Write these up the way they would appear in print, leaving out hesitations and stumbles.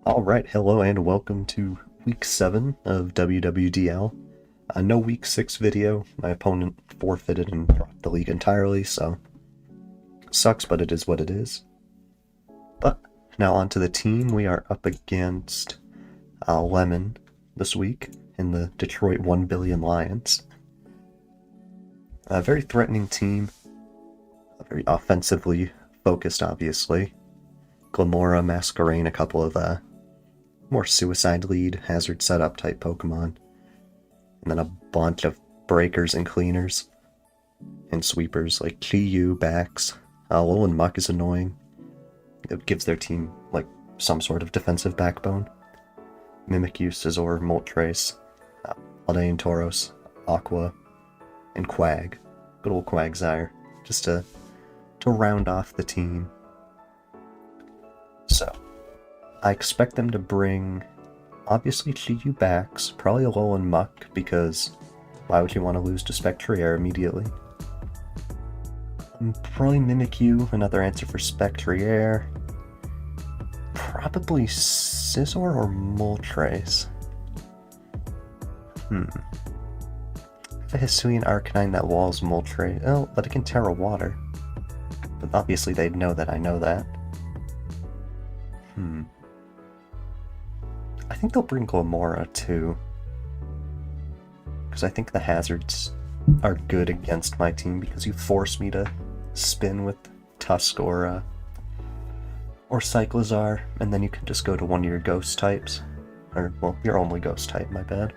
Alright, hello and welcome to week 7 of WWDL. No week 6 video. My opponent forfeited and dropped the league entirely, so sucks, but it is what it is. But now onto the team. We are up against Lemon this week in the Detroit 1 Billion Lions. A very threatening team, very offensively focused, obviously. Glimmora, Masquerain, a couple of more suicide lead, hazard setup type Pokemon, and then a bunch of breakers and cleaners, and sweepers like Chi-Yu, Bax. Alolan Muck is annoying. It gives their team like some sort of defensive backbone. Mimikyu, Scizor, Moltres, Aldean Tauros, Aqua, and Quag. Good old Quagsire, just to round off the team. So, I expect them to bring, obviously, Chi-Yu Bax, probably Alolan Muck, because why would you want to lose to Spectrier immediately? Probably Mimikyu, another answer for Spectrier. Probably Scizor or Moltres. If a Hisuian Arcanine that walls Moltres, oh, but it can Terra Water. But obviously they'd know that I know that. I think they'll bring Glimmora too, because I think the hazards are good against my team because you force me to spin with Tusk or Cyclizar, and then you can just go to one of your ghost types. Or, well, your only ghost type, my bad.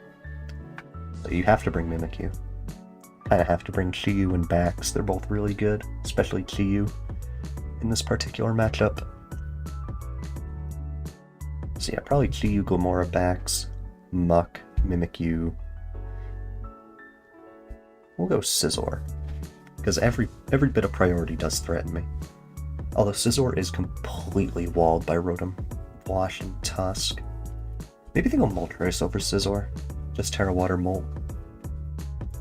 But you have to bring Mimikyu. Kinda have to bring Chi-Yu and Bax. They're both really good, especially Chi-Yu in this particular matchup. So yeah, probably Chi-Yu, Glimmora, Bax, Muck, Mimikyu. We'll go Scizor, because every bit of priority does threaten me. Although Scizor is completely walled by Rotom, Wash, and Tusk. Maybe they go Moltres over Scizor, just Terra Water Molt.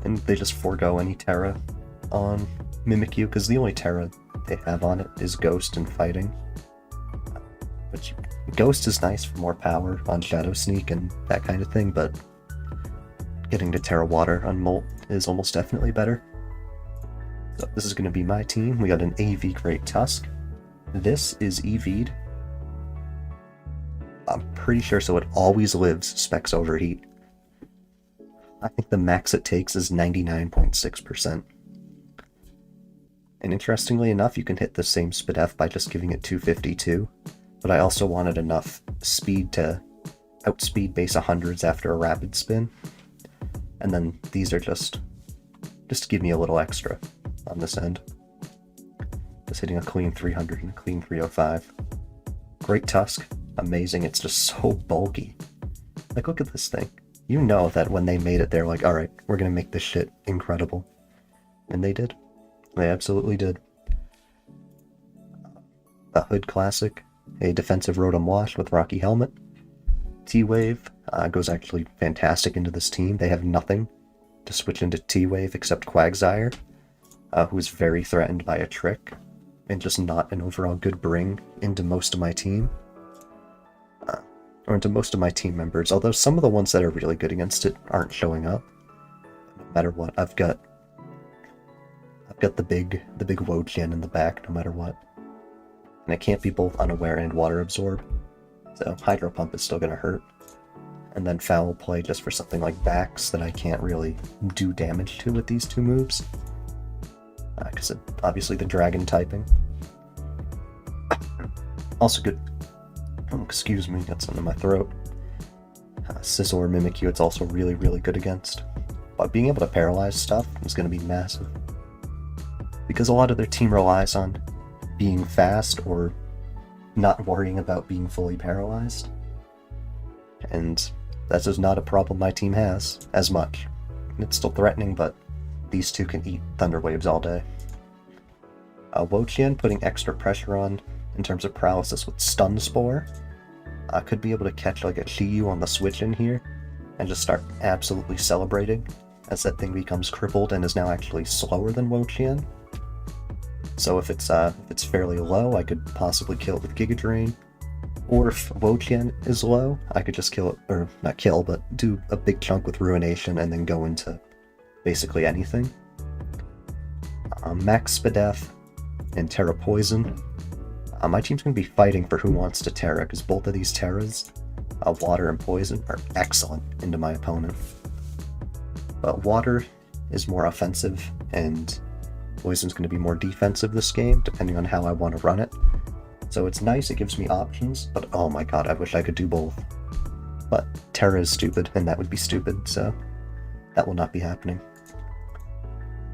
And they just forego any Terra on Mimikyu, because the only Terra they have on it is Ghost and Fighting. Which, Ghost is nice for more power on Shadow Sneak and that kind of thing, but getting to Terra Water on Molt is almost definitely better. So this is going to be my team. We got an AV Great Tusk. This is EV'd. I'm pretty sure so it always lives Specs Overheat. I think the max it takes is 99.6%. And interestingly enough, you can hit the same SpDef by just giving it 252. But I also wanted enough speed to outspeed base 100s after a rapid spin. And then these are just to give me a little extra on this end. Just hitting a clean 300 and a clean 305. Great Tusk. Amazing. It's just so bulky. Like, look at this thing. You know that when they made it, they're like, alright, we're gonna make this shit incredible. And they did. They absolutely did. The Hood Classic. A defensive Rotom Wash with Rocky Helmet. T-Wave goes actually fantastic into this team. They have nothing to switch into T-Wave except Quagsire, who is very threatened by a Trick, and just not an overall good bring into most of my team. Or into most of my team members, although some of the ones that are really good against it aren't showing up. No matter what, I've got the big Wojian in the back, no matter what. And it can't be both Unaware and Water Absorb, so Hydro Pump is still going to hurt. And then Foul Play just for something like Bax that I can't really do damage to with these two moves. Because obviously the Dragon typing. Also good... Oh, excuse me, got something in my throat. Scizor, Mimikyu, it's also really, really good against. But being able to paralyze stuff is going to be massive. Because a lot of their team relies on being fast or not worrying about being fully paralyzed. And that's just not a problem my team has as much. It's still threatening, but these two can eat Thunder Waves all day. Wojian putting extra pressure on in terms of paralysis with Stun Spore. Could be able to catch like a Chi-Yu on the switch in here and just start absolutely celebrating as that thing becomes crippled and is now actually slower than Wojian. So if it's fairly low, I could possibly kill it with Giga Drain. Or if Wotian is low, I could just kill it, or not kill, but do a big chunk with Ruination and then go into basically anything. Max Spadef and Terra Poison. My team's going to be fighting for who wants to Terra, because both of these Terras, Water and Poison, are excellent into my opponent. But Water is more offensive, and Poison's going to be more defensive this game, depending on how I want to run it. So it's nice, it gives me options, but oh my god, I wish I could do both. But Terra is stupid, and that would be stupid, so that will not be happening.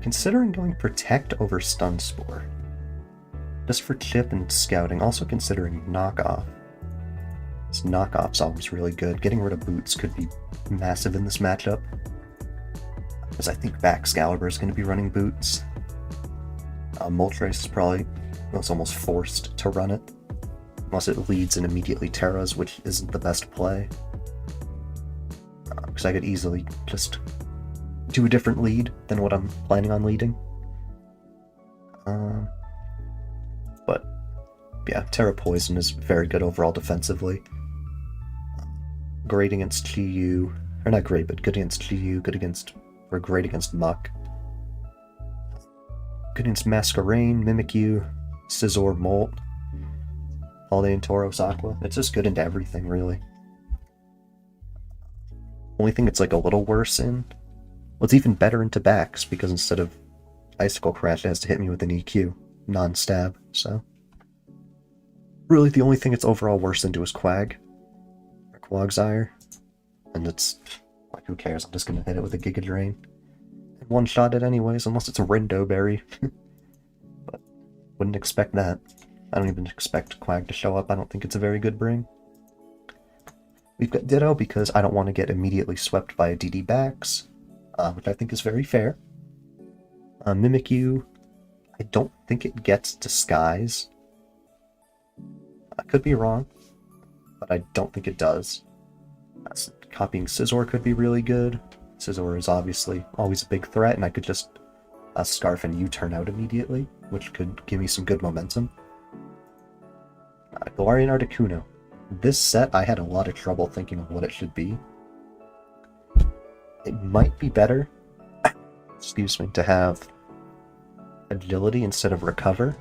Considering going Protect over Stun Spore. Just for chip and scouting, also considering Knockoff. This Knockoff's always really good. Getting rid of Boots could be massive in this matchup, because I think Baxcalibur is going to be running Boots. Moltres is probably almost forced to run it, unless it leads and immediately Terras, which isn't the best play. Because I could easily just do a different lead than what I'm planning on leading. But yeah, Terra Poison is very good overall defensively. Great against GU, or not great, but good against GU, good against, or great against Muck. Good against Masquerain, Mimikyu, Scizor, Molt, Holiday and Tauros Aqua. It's just good into everything, really. Only thing it's like a little worse in, well, it's even better into Bax, because instead of Icicle Crash, it has to hit me with an EQ, non-stab, so. Really, the only thing it's overall worse into is Quag, or Quagsire, and it's, like, who cares, I'm just gonna hit it with a Giga Drain. And one-shot it anyways, unless it's a Rindo Berry. But wouldn't expect that. I don't even expect Quag to show up, I don't think it's a very good bring. We've got Ditto because I don't want to get immediately swept by a DD Bax, which I think is very fair. Mimikyu, I don't think it gets Disguise. I could be wrong, but I don't think it does. Copying Scizor could be really good. Scizor is obviously always a big threat, and I could just Scarf and U-turn out immediately, which could give me some good momentum. Galarian Articuno. This set, I had a lot of trouble thinking of what it should be. It might be better, excuse me, to have Agility instead of Recover.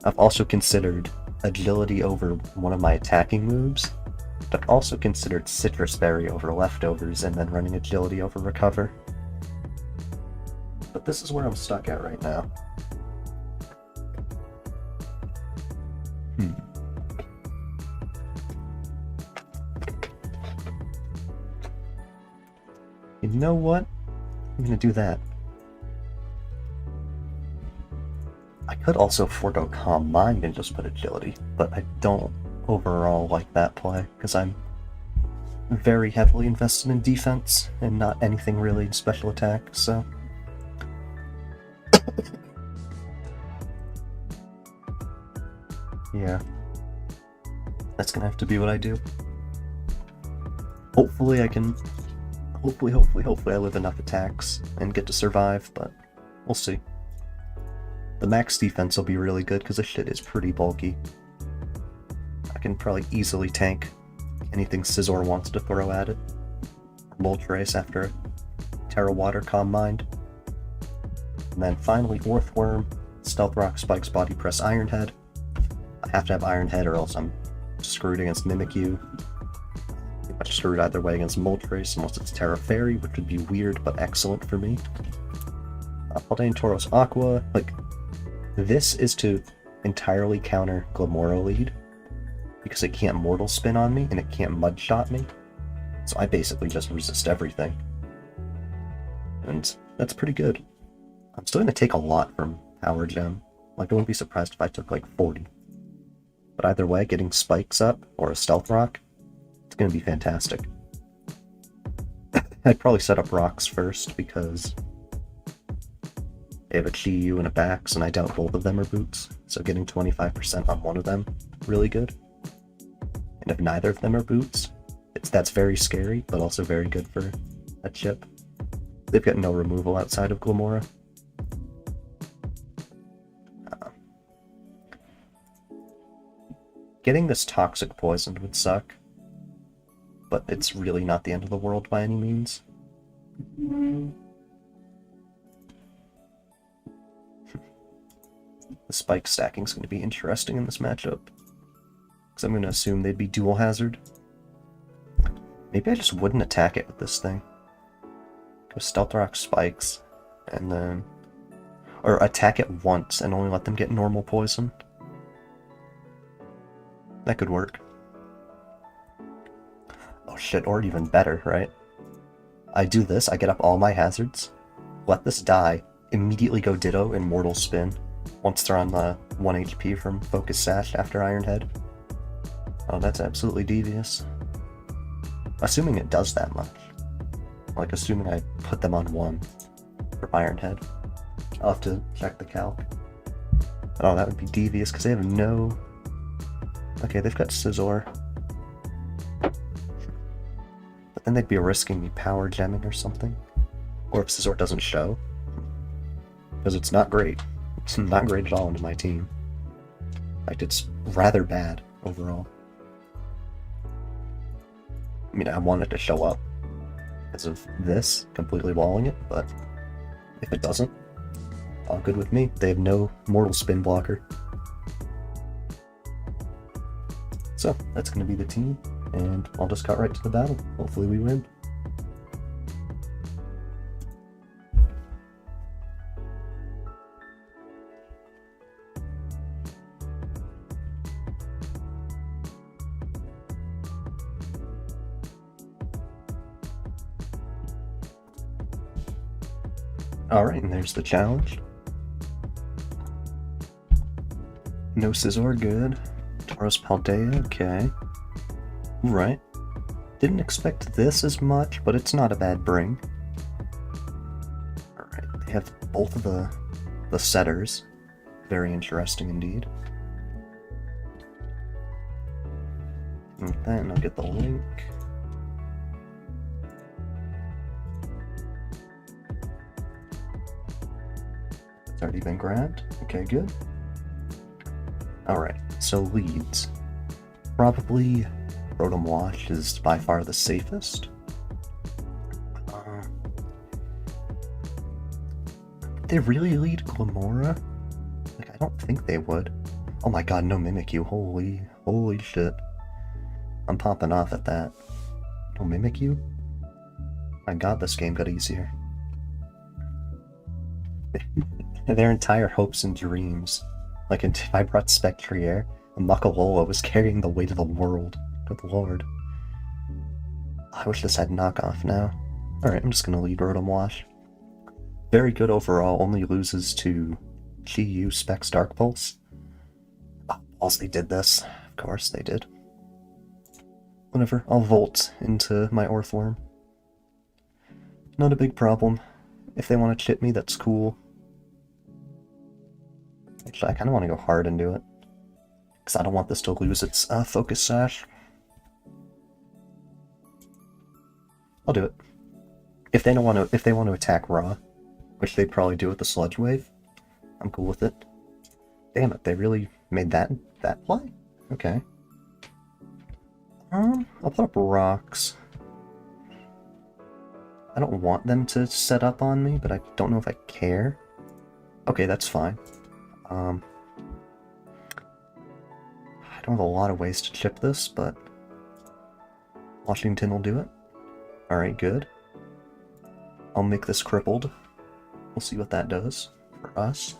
I've also considered Agility over one of my attacking moves, but I've also considered Citrus Berry over Leftovers and then running Agility over Recover. But this is where I'm stuck at right now. You know what? I'm gonna do that. I could also forego Calm Mind and just put Agility, but I don't overall like that play, because I'm very heavily invested in defense and not anything really in special attack, so... yeah. That's gonna have to be what I do. Hopefully I can... Hopefully I live enough attacks and get to survive, but we'll see. The max defense will be really good because this shit is pretty bulky. I can probably easily tank anything Scizor wants to throw at it. Moltres after Terra Water, Calm Mind. And then finally Orthworm, Stealth Rock, Spikes, Body Press, Iron Head. I have to have Iron Head or else I'm screwed against Mimikyu. Pretty much screwed either way against Moltres unless it's Terra Fairy, which would be weird but excellent for me. Holiday and Tauros Aqua, like, this is to entirely counter Glimmora lead, because it can't Mortal Spin on me and it can't Mud Shot me, so I basically just resist everything. And that's pretty good. I'm still going to take a lot from Power Gem. Like, I wouldn't be surprised if I took like 40. But either way, getting Spikes up or a Stealth Rock, it's going to be fantastic. I'd probably set up Rocks first because they have a GU and a Bax, and I doubt both of them are Boots, so getting 25% on one of them, really good. And if neither of them are Boots, that's very scary, but also very good for a chip. They've got no removal outside of Glimmora. Getting this toxic poisoned would suck, but it's really not the end of the world by any means. The spike stacking is going to be interesting in this matchup, because I'm going to assume they'd be dual hazard. Maybe I just wouldn't attack it with this thing. Go Stealth Rock spikes, and then... Or attack it once and only let them get normal poison. That could work. Oh shit, or even better, right? I do this, I get up all my hazards, let this die, immediately go Ditto and Mortal Spin, once they're on the 1 HP from Focus Sash after Iron Head. Oh, that's absolutely devious. Assuming it does that much. Like, assuming I put them on 1 for Iron Head. I'll have to check the calc. Oh, that would be devious, because they have no... Okay, they've got Scizor. But then they'd be risking me power gemming or something. Or if Scizor doesn't show. Because it's not great. It's not great at all into my team. In fact, it's rather bad overall. I mean, I want it to show up because of this, completely walling it, but if it doesn't, all good with me. They have no Mortal Spin blocker. So, that's going to be the team, and I'll just cut right to the battle. Hopefully we win. Alright, and there's the challenge. No Scizor, good. Tauros Paldea, okay. Right. Didn't expect this as much, but it's not a bad bring. Alright, they have both of the setters. Very interesting indeed. And then I'll get the link. It's already been grabbed. Okay, good. Alright, so leads. Probably Rotom Wash is by far the safest. They really lead Glimmora? Like, I don't think they would. Oh my god, no Mimikyu. Holy shit. I'm popping off at that. No Mimikyu? My god, this game got easier. Their entire hopes and dreams. Like, if I brought Spectrier, Muckalola was carrying the weight of the world. Good lord. I wish this had knockoff now. Alright, I'm just gonna lead Rotom Wash. Very good overall, only loses to Chi-Yu Specs Dark Pulse. Oh, balls, they did this. Of course they did. Whatever, I'll Volt into my Orthworm. Not a big problem. If they want to chip me, that's cool. Actually, I kind of want to go hard and do it. Because I don't want this to lose its Focus Sash. I'll do it. If they want to attack Raw, which they'd probably do with the Sludge Wave, I'm cool with it. Damn it, they really made that play? Okay. I'll put up rocks. I don't want them to set up on me, but I don't know if I care. Okay, that's fine. I don't have a lot of ways to chip this, but Washington will do it. Alright, good. I'll make this crippled. We'll see what that does for us.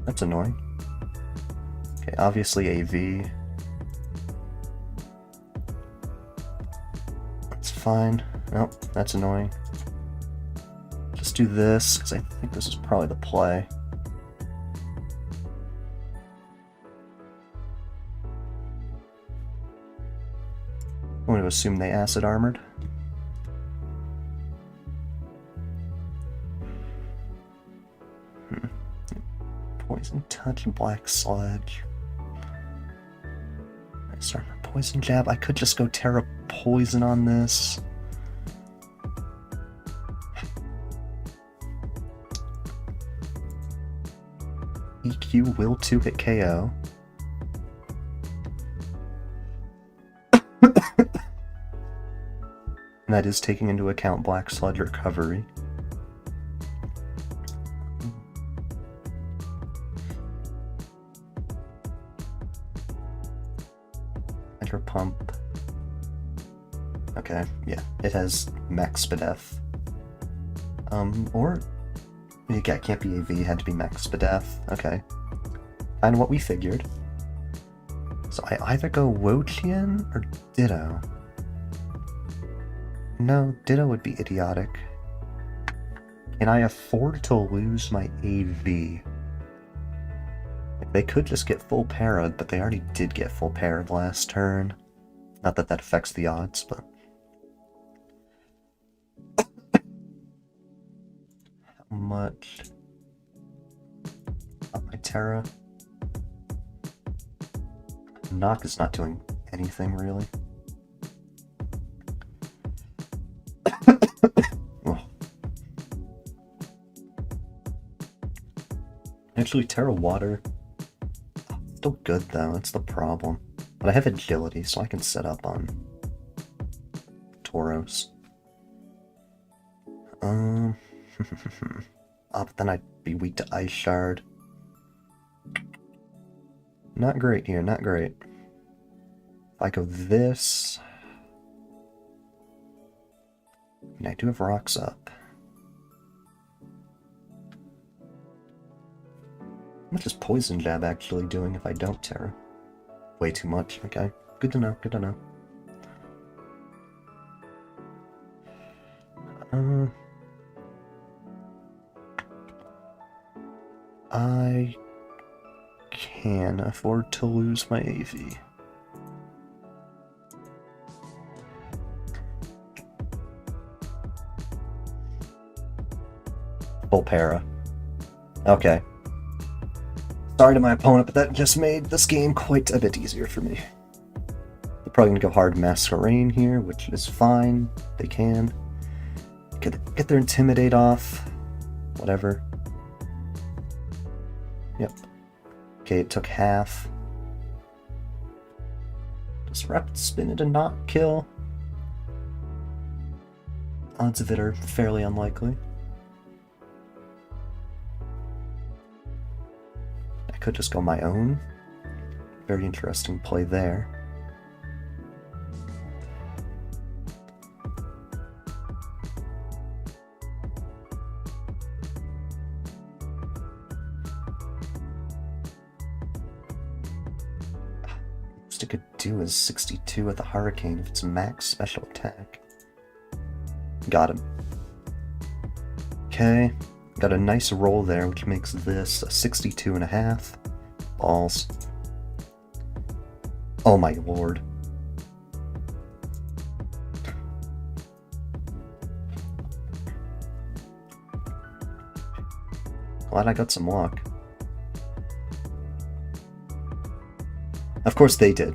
That's annoying. Okay, obviously AV. That's fine. Nope, that's annoying. Just do this, because I think this is probably the play. I'm going to assume they acid armored. Poison Touch and Black Sludge. Nice armor. Poison Jab. I could just go Terra Poison on this. EQ will 2 hit KO. And that is taking into account Black Sludge recovery. Hydro Pump. Okay, yeah, it has Max Spadef. Or... yeah, it can't be AV, it had to be Max Spadef. Okay. Kinda what we figured. So I either go Wotian or Ditto. No, Ditto would be idiotic. Can I afford to lose my AV? They could just get full para'd, but they already did get full para'd last turn. Not that that affects the odds, but... how much? Up my Terra. Knock is not doing anything, really. Actually, Terra Water, still good though, that's the problem. But I have agility, so I can set up on Tauros. Oh, but then I'd be weak to Ice Shard. Not great here, not great. If I go this... and I do have rocks up. How much is Poison Jab actually doing if I don't Terra? Way too much, okay. Good to know, good to know. I can afford to lose my AV. Full para. Okay. Sorry to my opponent, but that just made this game quite a bit easier for me. They're probably gonna go hard masquerain here, which is fine. They can. Get their Intimidate off. Whatever. Yep. Okay, it took half. Disrupt, spin it, and not kill. Odds of it are fairly unlikely. I could just go my own. Very interesting play there. Most it could do is 62 with the Hurricane if it's max special attack. Got him. Okay. Got a nice roll there, which makes this a 62.5. Balls. Oh my lord. Glad I got some luck. Of course they did.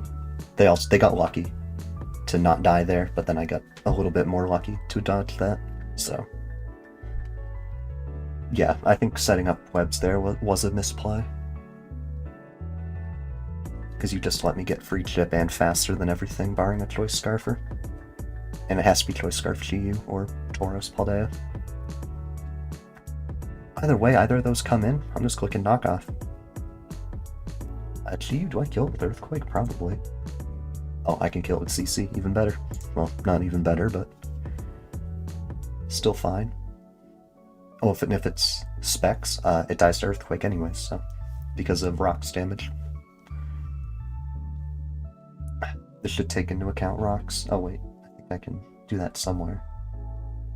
They got lucky to not die there, but then I got a little bit more lucky to dodge that, so... yeah, I think setting up webs there was a misplay. Because you just let me get free chip and faster than everything, barring a Choice Scarfer. And it has to be Choice Scarf GU or Tauros Paldea. Either way, either of those come in, I'm just clicking knockoff. GU, do I kill it with Earthquake? Probably. Oh, I can kill it with CC, even better. Well, not even better, but still fine. Oh, if it's Specs, it dies to Earthquake anyways, so because of rocks damage. This should take into account rocks. Oh wait, I think I can do that somewhere.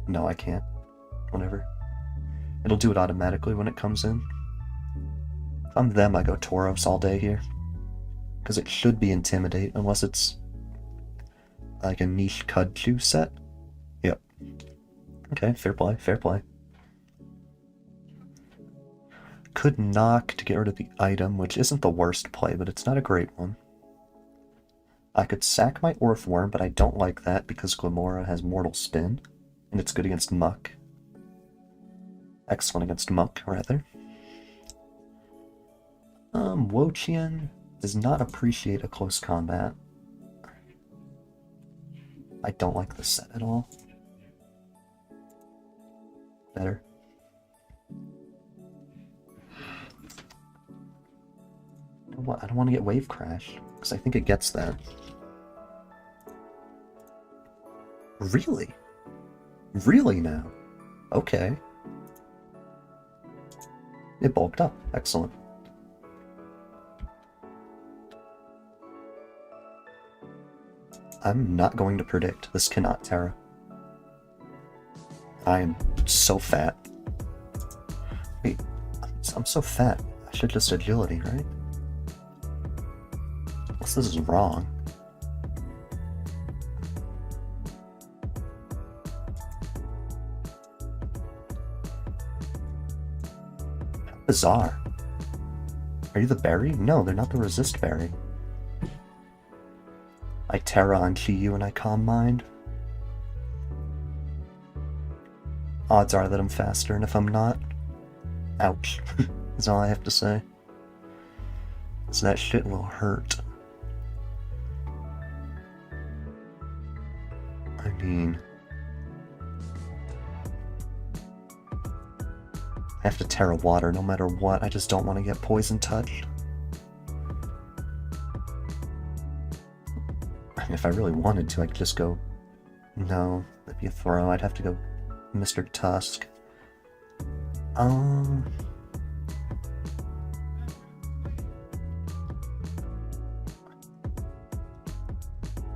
No, I can't. Whatever. It'll do it automatically when it comes in. If I'm them, I go Tauros all day here. Because it should be Intimidate, unless it's like a niche Cudchu set. Yep. Okay, fair play, fair play. Could knock to get rid of the item, which isn't the worst play, but it's not a great one. I could sack my Orthworm, but I don't like that because Glimmora has Mortal Spin, and it's good against Muck. Excellent against Muck, rather. Woqian does not appreciate a close combat. I don't like this set at all. Better. I don't want to get Wave Crash, because I think it gets that. Really? Really now? Okay. It bulked up. Excellent. I'm not going to predict. This cannot Terra. I am so fat. Wait, I'm so fat. I should just agility, right? Unless this is wrong. How bizarre. Are you the berry? No, they're not the resist berry. I Terra on Chi-Yu and I Calm Mind. Odds are that I'm faster, and if I'm not, ouch, is all I have to say. So that shit will hurt. I mean, I have to Terra water no matter what. I just don't want to get poison touched. If I really wanted to, I could just go... No, that'd be a throw. I'd have to go Mr. Tusk.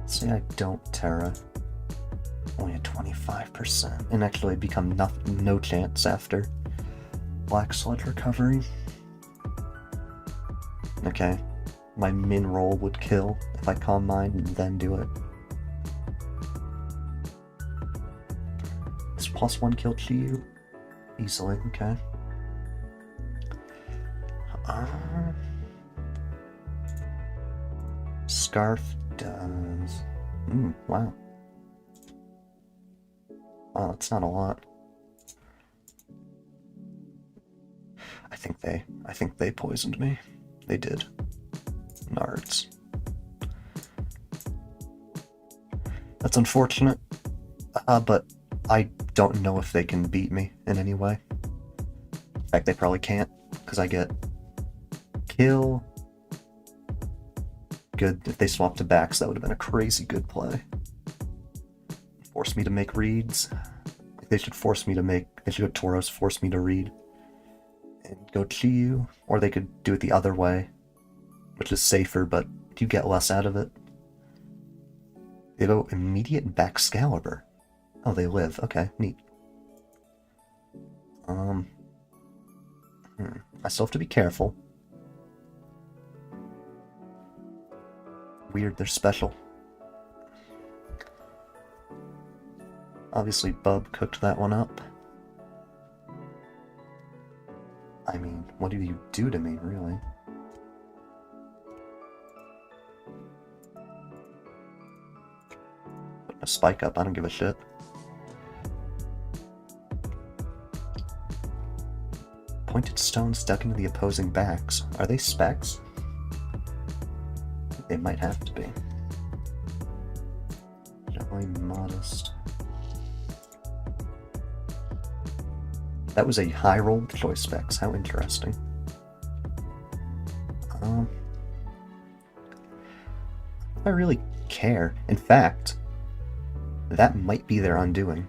Say I don't Terra. Only a 25%. And actually become no chance after Black Sludge recovery. Okay. My min roll would kill if I Calm Mind and then do it. This +1 kill Chi-Yu? Easily, okay. Scarf does... wow. Wow, that's not a lot. I think they poisoned me. They did. Nards. That's unfortunate, but I don't know if they can beat me in any way. In fact, they probably can't, because I get kill. Good, if they swapped to Bax, that would have been a crazy good play. Force me to make reads. They should force me to make, they should go Tauros, force me to read. And go Chi-Yu, or they could do it the other way, which is safer, but you get less out of it. They go immediate Baxcalibur. Oh, they live. Okay, neat. I still have to be careful. Weird, they're special. Obviously, Bub cooked that one up. I mean, what do you do to me, really? Putting a spike up, I don't give a shit. Pointed stone stuck into the opposing backs. Are they specs? They might have to be. Generally modest. That was a high roll with choice specs. How interesting. I really care. In fact, that might be their undoing.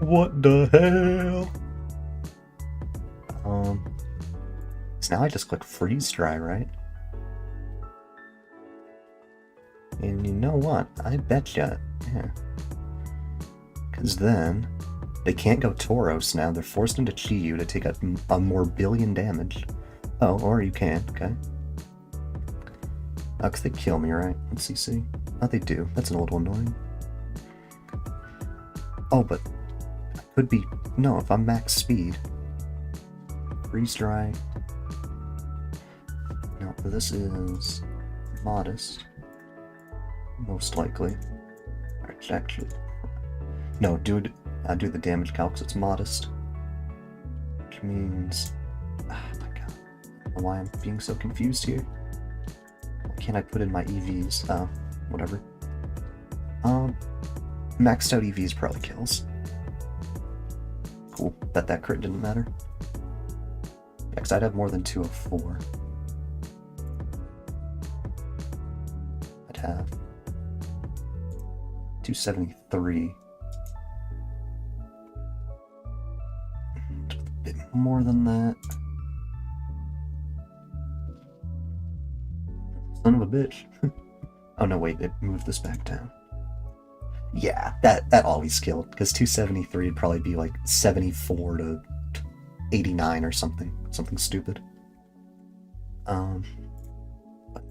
What the hell? So now I just click freeze dry, right? And you know what? I betcha, yeah. Because then they can't go Tauros now. They're forced into Chi-Yu to take a more billion damage. Oh, or you can, okay. Oh, because they kill me, right? In CC. Oh, they do. That's an old one, annoying. Oh, but Could be... No, if I'm max speed. Freeze dry. No, this is modest. Most likely. Alright, actually... No, do the damage calc, so it's modest. Which means... Oh my god. I don't know why I'm being so confused here. Why can't I put in my EVs? Whatever. Maxed out EVs probably kills. Cool. Bet that crit didn't matter. Yeah, because I'd have more than 2 of 4. I'd have 273. Just a bit more than that. Son of a bitch. Oh no, wait, it moved this back down. Yeah, that always killed, because 273 would probably be like 74 to 89 or something stupid. But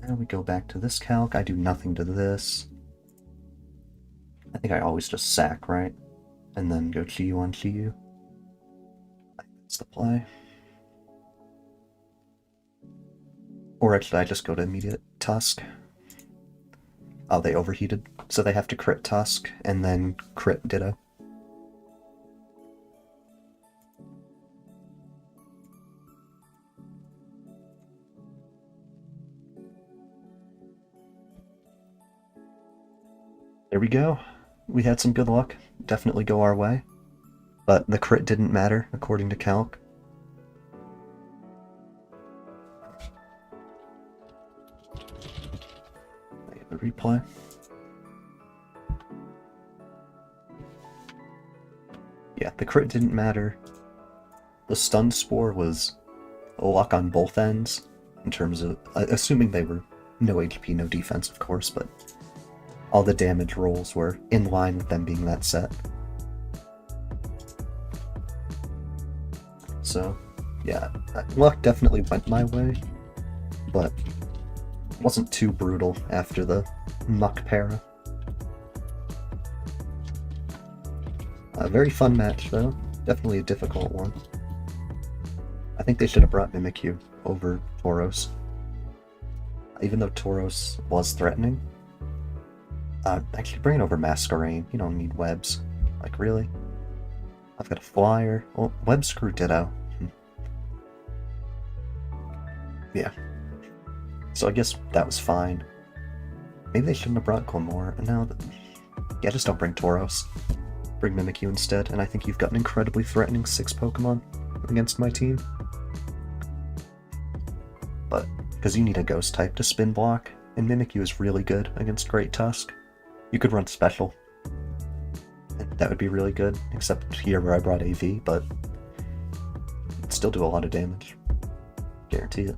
now we go back to this calc. I do nothing to this. I think I always just sack, right? And then go Chiyu on Chiyu. That's the play. Or actually, I just go to immediate Tusk. Oh, they overheated, so they have to crit Tusk, and then crit Ditto. There we go. We had some good luck. Definitely go our way. But the crit didn't matter, according to calc. The replay. Yeah, the crit didn't matter. The stun spore was a luck on both ends, in terms of, assuming they were no HP, no defense, of course, but all the damage rolls were in line with them being that set. So, yeah, luck definitely went my way, but wasn't too brutal after the muck para. A very fun match, though. Definitely a difficult one. I think they should have brought Mimikyu over Tauros. Even though Tauros was threatening. Actually, bring it over Masquerain. You don't need webs. Like, really? I've got a flyer. Well, web screw Ditto. Yeah. So I guess that was fine. Maybe they shouldn't have brought glimmora. No, yeah, just don't bring Tauros. Bring Mimikyu instead, and I think you've got an incredibly threatening 6 Pokemon against my team. But, because you need a Ghost type to spin block, and Mimikyu is really good against Great Tusk. You could run Special, and that would be really good, except here where I brought AV, but it'd still do a lot of damage. Guarantee it.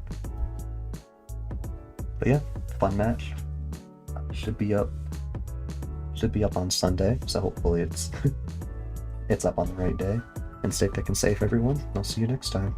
But yeah, fun match. Should be up on Sunday, so hopefully it's it's up on the right day. And stay thick and safe, everyone. I'll see you next time.